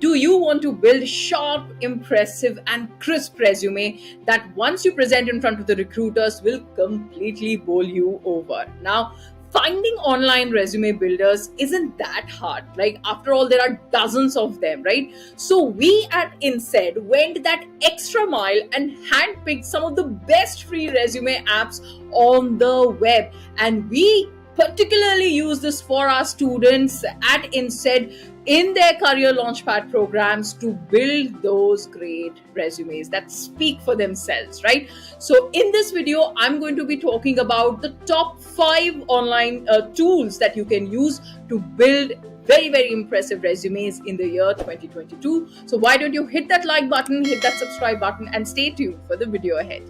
Do you want to build sharp, impressive, and crisp resume that once you present in front of the recruiters will completely bowl you over? Now, finding online resume builders isn't that hard. Like, after all, there are dozens of them, right? So we at Instead went that extra mile and handpicked some of the best free resume apps on the web, and we particularly use this for our students at Instead in their career launchpad programs to build those great resumes that speak for themselves, right? So in this video I'm going to be talking about the top 5 online tools that you can use to build very impressive resumes in the year 2022. So why don't you hit that like button, hit that subscribe button, and stay tuned for the video ahead.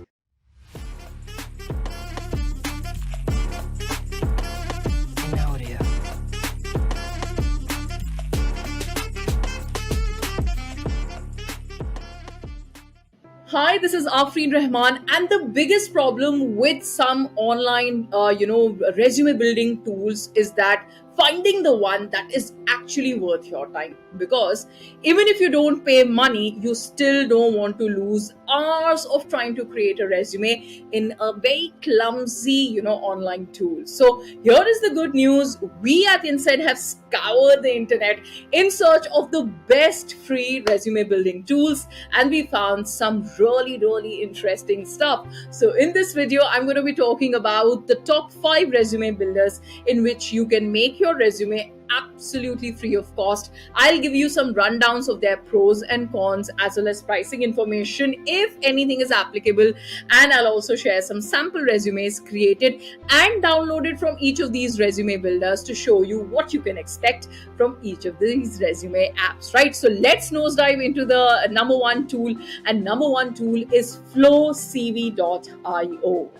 Hi, this is Afreen Rahman, and the biggest problem with some online, resume building tools is that finding the one that is actually worth your time. Because even if you don't pay money, you still don't want to lose hours of trying to create a resume in a very clumsy, online tool. So here is the good news: we at Insight have scoured the internet in search of the best free resume building tools, and we found some really interesting stuff. So in this video I'm going to be talking about the top 5 resume builders in which you can make your resume absolutely free of cost. I'll give you some rundowns of their pros and cons as well as pricing information if anything is applicable, and I'll also share some sample resumes created and downloaded from each of these resume builders to show you what you can expect from each of these resume apps, right? So let's nosedive into the number one tool, and number one tool is flowcv.io,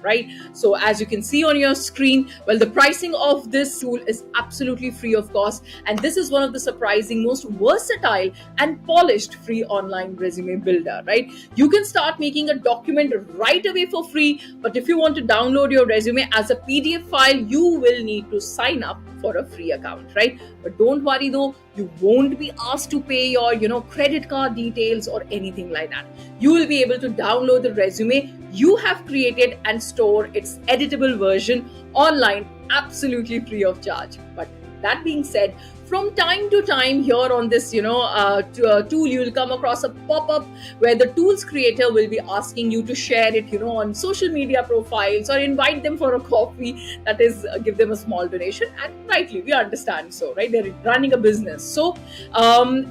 right? So as you can see on your screen, well, the pricing of this tool is absolutely free of cost, and this is one of the surprising, most versatile and polished free online resume builder, right? You can start making a document right away for free, but if you want to download your resume as a PDF file, you will need to sign up for a free account, right? But don't worry though, you won't be asked to pay your credit card details or anything like that. You will be able to download the resume you have created and store its editable version online absolutely free of charge. But that being said, from time to time here on this tool, you will come across a pop-up where the tool's creator will be asking you to share it on social media profiles or invite them for a coffee, that is give them a small donation. And rightly, we understand, so right, they're running a business, so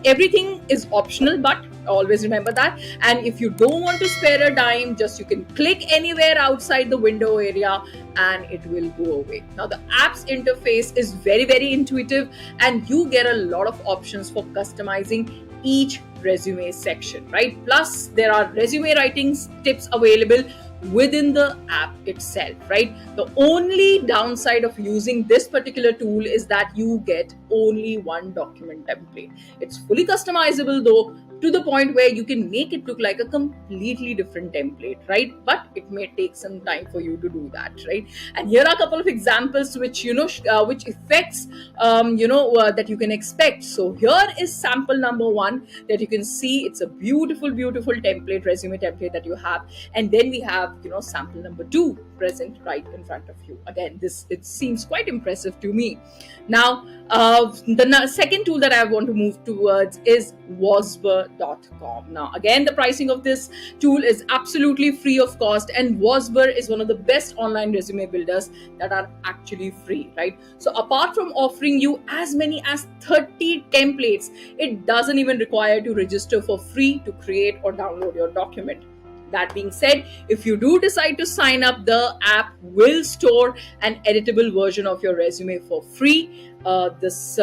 everything is optional, but always remember that. And if you don't want to spare a dime, just you can click anywhere outside the window area and it will go away. Now the app's interface is very intuitive, and you get a lot of options for customizing each resume section, right? Plus there are resume writing tips available within the app itself, right? The only downside of using this particular tool is that you get only one document template. It's fully customizable though, to the point where you can make it look like a completely different template, right? But it may take some time for you to do that, right? And here are a couple of examples which which effects that you can expect. So here is sample number 1 that you can see. It's a beautiful template, resume template that you have, and then we have sample number 2 present right in front of you. Again, it seems quite impressive to me. Now the second tool that I want to move towards is wasber.com. Now again, the pricing of this tool is absolutely free of cost, and Wasber is one of the best online resume builders that are actually free, right? So apart from offering you as many as 30 templates, it doesn't even require to register for free to create or download your document. That being said, if you do decide to sign up, the app will store an editable version of your resume for free. This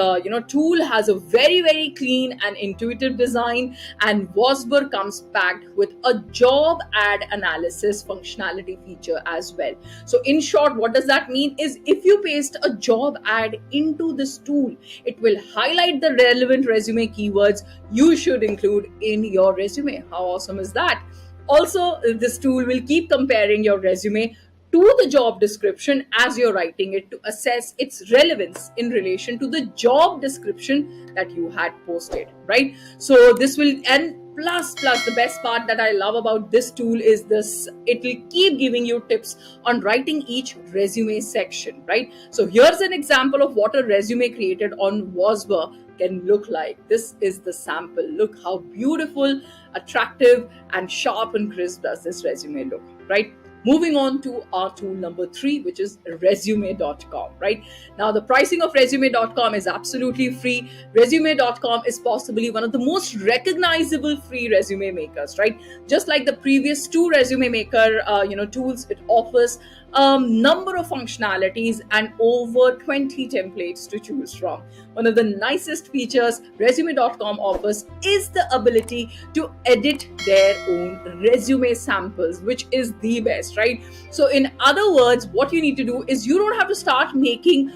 tool has a very clean and intuitive design, and Wasber comes packed with a job ad analysis functionality feature as well. So in short, what does that mean is if you paste a job ad into this tool, it will highlight the relevant resume keywords you should include in your resume. How awesome is that? Also, this tool will keep comparing your resume to the job description as you're writing it to assess its relevance in relation to the job description that you had posted, right? So this will, and plus the best part that I love about this tool is this: it will keep giving you tips on writing each resume section, right? So here's an example of what a resume created on Wasber can look like. This is the sample. Look how beautiful, attractive, and sharp and crisp does this resume look, right? Moving on to our tool number 3, which is resume.com, right? Now, the pricing of resume.com is absolutely free. Resume.com is possibly one of the most recognizable free resume makers, right? Just like the previous 2 resume maker, tools, it offers a number of functionalities and over 20 templates to choose from. One of the nicest features resume.com offers is the ability to edit their own resume samples, which is the best, right? So in other words, what you need to do is you don't have to start making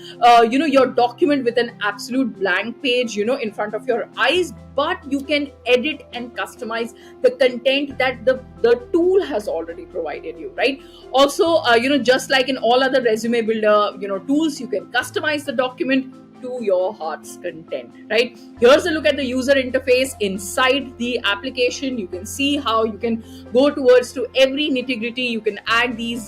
your document with an absolute blank page in front of your eyes, but you can edit and customize the content that the tool has already provided you, right? Also, just like in all other resume builder tools, you can customize the document to your heart's content, right? Here's a look at the user interface inside the application. You can see how you can go towards to every nitty-gritty. You can add these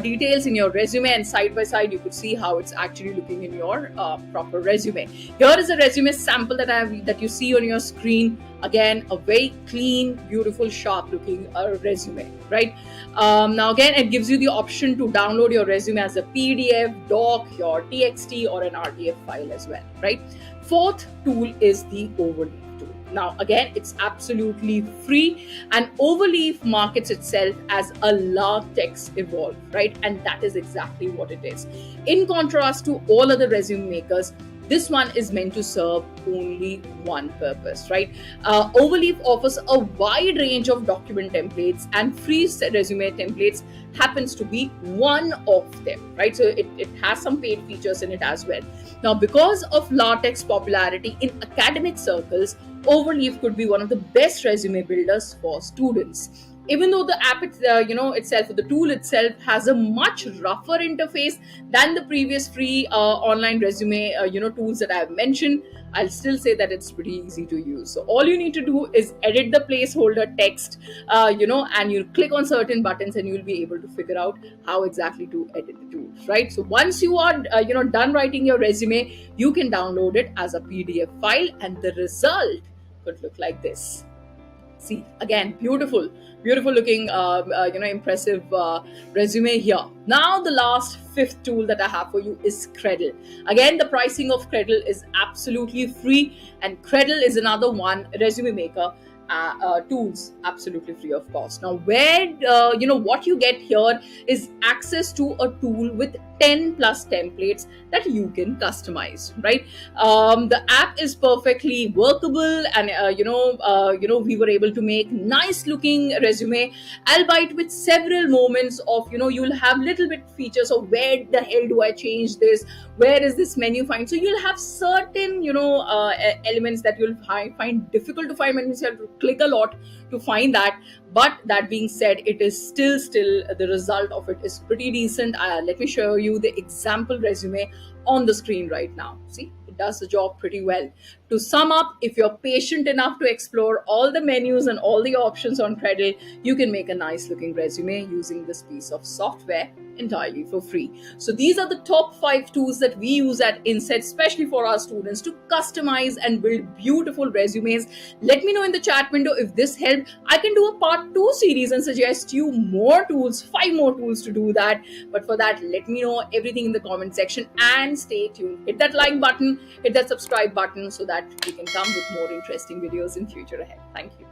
details in your resume, and side by side you could see how it's actually looking in your proper resume. Here is a resume sample that you see on your screen. Again, a very clean, beautiful, sharp looking resume, right? Now again, it gives you the option to download your resume as a PDF, doc, your TXT, or an RTF file as well, right? 4th tool is the Overleaf tool. Now again, it's absolutely free, and Overleaf markets itself as a LaTeX evolve, right? And that is exactly what it is. In contrast to all other resume makers, this one is meant to serve only one purpose, right? Overleaf offers a wide range of document templates, and free resume templates happens to be one of them, right? So it has some paid features in it as well. Now, because of LaTeX popularity in academic circles, Overleaf could be one of the best resume builders for students. Even though the app itself, the tool itself, has a much rougher interface than the previous free online resume tools that I have mentioned, I'll still say that it's pretty easy to use. So all you need to do is edit the placeholder text, and you click on certain buttons, and you'll be able to figure out how exactly to edit the tools, right? So once you are done writing your resume, you can download it as a PDF file, and the result could look like this. See, again, beautiful looking, impressive resume here. Now, the last 5th tool that I have for you is Credle. Again, the pricing of Credle is absolutely free, and Credle is another one resume maker tools, absolutely free of cost. Now, where what you get here is access to a tool with 10 plus templates that you can customize, right? The app is perfectly workable, and we were able to make nice looking resume, albeit with several moments of you'll have little bit features of where the hell do I change this, where is this menu find. So you'll have certain elements that you'll find difficult to find when you have to click a lot to find that. But that being said, it is still the result of it is pretty decent. Let me show you the example resume on the screen right now. See, it does the job pretty well. To sum up, if you're patient enough to explore all the menus and all the options on Credle, you can make a nice looking resume using this piece of software entirely for free. So these are the top 5 tools that we use at Insight, especially for our students to customize and build beautiful resumes. Let me know in the chat window if this helped. I can do a part 2 series and suggest you more tools, 5 more tools to do that. But for that, let me know everything in the comment section, and stay tuned. Hit that like button, hit that subscribe button, so that we can come with more interesting videos in future ahead. Thank you.